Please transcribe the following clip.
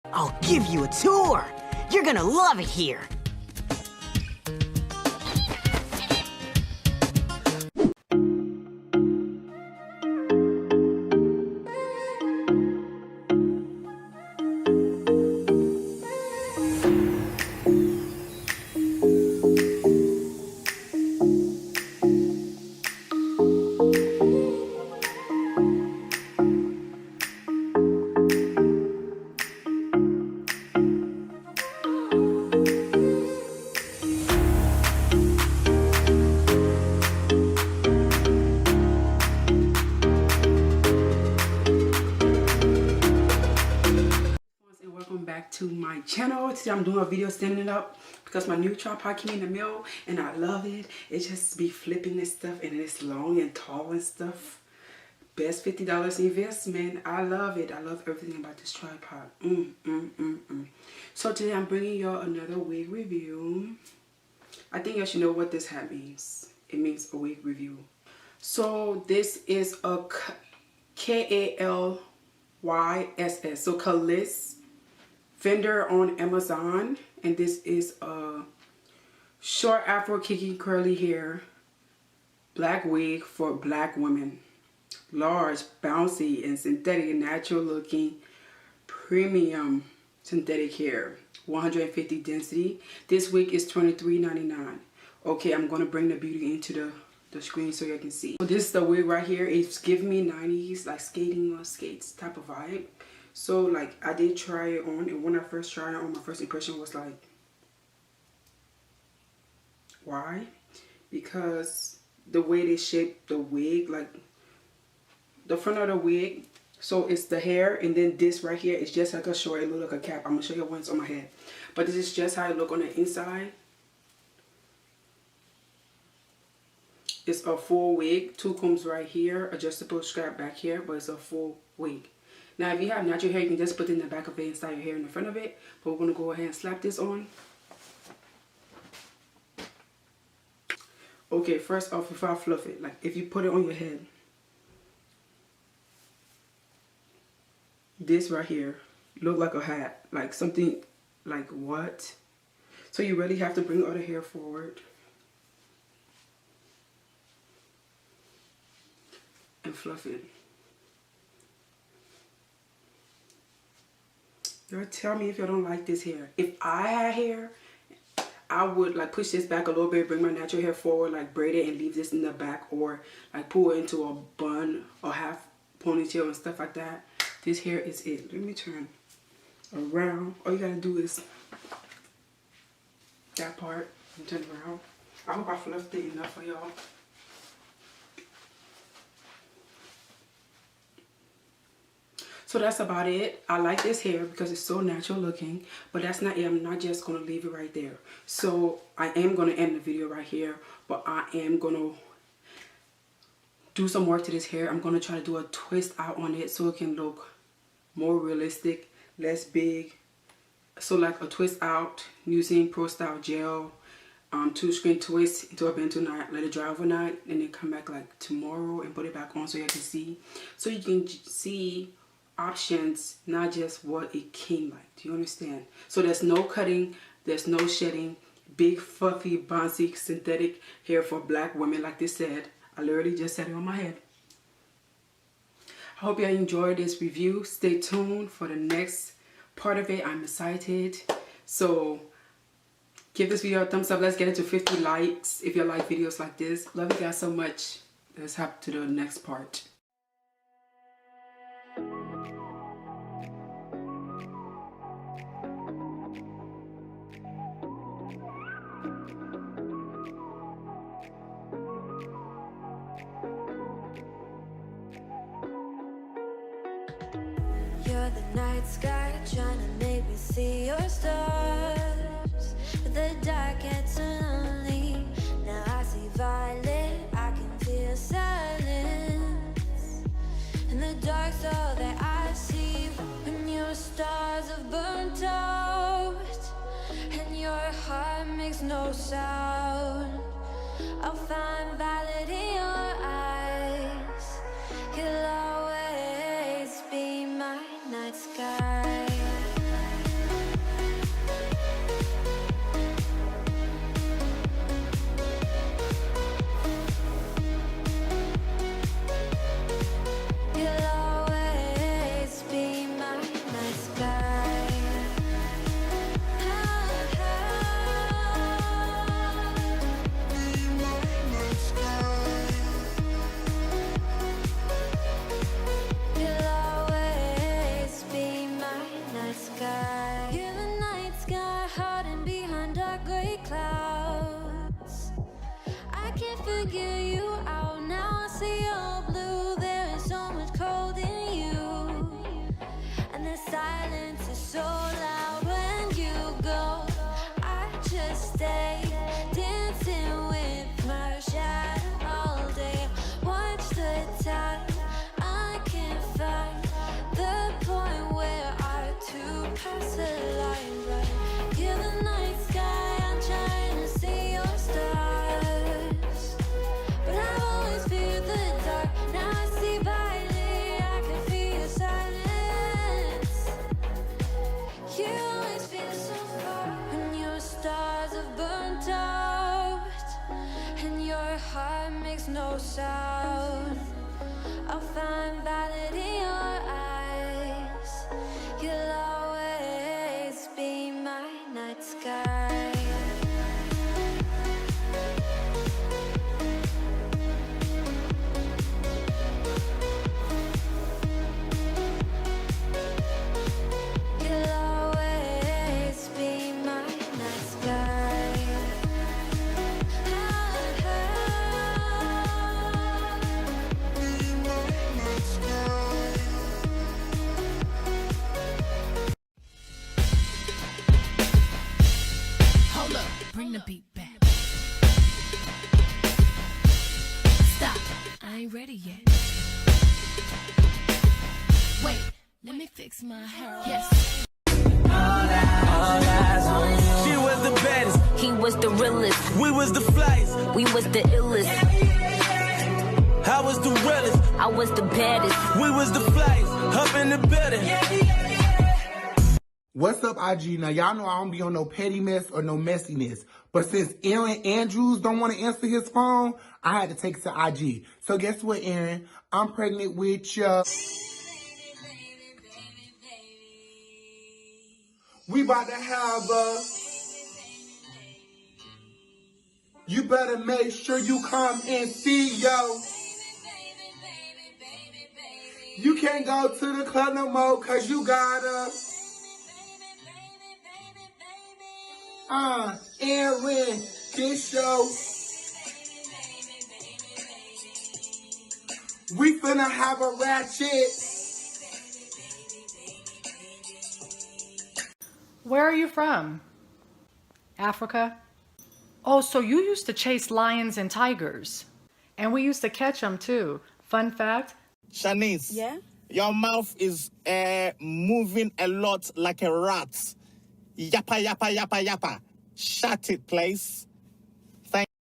I'll give you a tour. You're gonna love it here. Back to my channel. Today I'm doing a video standing up because my new tripod came in the mail and I love it. It just be flipping this stuff and it's long and tall and stuff. Best $50 investment. I love it. I love everything about this tripod. So today I'm bringing y'all another wig review. I think y'all should know what this hat means. It means a wig review. So this is a K-A-L-Y-S-S. So Kalis vendor on Amazon, and this is a short afro kicking curly hair black wig for black women. Large, bouncy, and synthetic and natural looking premium synthetic hair. 150 density. This wig is $23.99. Okay, I'm gonna bring the beauty into the screen so you can see. So this is the wig right here. It's giving me 90s like skating on skates type of vibe. So like I did try it on, and when I first tried it on, my first impression was like, why? Because the way they shaped the wig, like the front of the wig, so it's the hair, and then this right here is just like a short, it look like a cap. I'm gonna show you once on my head, but this is just how it look on the inside. It's a full wig, 2 combs right here, adjustable strap back here, but it's a full wig. Now, if you have natural hair, you can just put it in the back of it and style your hair in the front of it. But we're going to go ahead and slap this on. Okay, first off, before I fluff it, like if you put it on your head, this right here look like a hat, like something like what? So you really have to bring all the hair forward and fluff it. Y'all tell me if y'all don't like this hair. If I had hair, I would like push this back a little bit, bring my natural hair forward, like braid it and leave this in the back, or like pull it into a bun or half ponytail and stuff like that. This hair is it. Let me turn around. All you gotta do is that part and turn around. I hope I fluffed it enough for y'all. So that's about it. I like this hair because it's so natural looking, but that's not it. I'm not just going to leave it right there. So I am going to end the video right here, but I am going to do some work to this hair. I'm going to try to do a twist out on it so it can look more realistic, less big. So like a twist out using Pro Style gel, 2 screen twist into a banter knot, let it dry overnight, and then come back like tomorrow and put it back on so you can see. So you can see options, not just what it came like. Do you understand? So there's no cutting, there's no shedding, big fluffy bouncy synthetic hair for black women. Like they said, I literally just said it on my head. I hope you enjoyed this review. Stay tuned for the next part of it. I'm excited. So give this video a thumbs up. Let's get it to 50 likes if you like videos like this. Love you guys so much. Let's hop to the next part. You're the night sky trying to make me see your stars, but the dark gets lonely. Now I see violet, I can feel silence. In the dark's all that I see. When your stars have burnt out and your heart makes no sound, I'll find violet in your eyes. You'll always be my night sky. sky. You're the night sky hiding behind dark gray clouds. I can't figure you out now. I see you're blue. There is so much cold in you, and the silence is so loud when you go. I just stay dancing with my shadow all day. Watch the tide. I can't find the point where our two pass the line. But you're the night sky. I'm trying to see your stars, but I've always feared the dark. Now I see violet. I can feel your silence. You always feel so far when your stars have burnt out and your heart makes no sound. I'll find violet in your eyes. You'll always be my night sky. You'll always be my night sky. Hold up, bring the beat back. Stop, I ain't ready yet. Wait, let me fix my hair. Yes. She was the baddest, He was the realest, we was the flyest, we was the illest, I was the realest, I was the baddest. we was the flyest, up in the building. What's up, IG? Now, y'all know I don't be on no petty mess or no messiness. But since Aaron Andrews don't want to answer his phone, I had to take it to IG. So guess what, Aaron? I'm pregnant with you. We about to have a... You better make sure you come and see, yo. You can't go to the club no more because you gotta... Aaron, this show. We finna have a ratchet. Where are you from? Africa? Oh, so you used to chase lions and tigers. And we used to catch them too. Fun fact. Shanice. Yeah? Your mouth is moving a lot like a rat. Yappa, yappa, yappa, yappa. Shut it, please.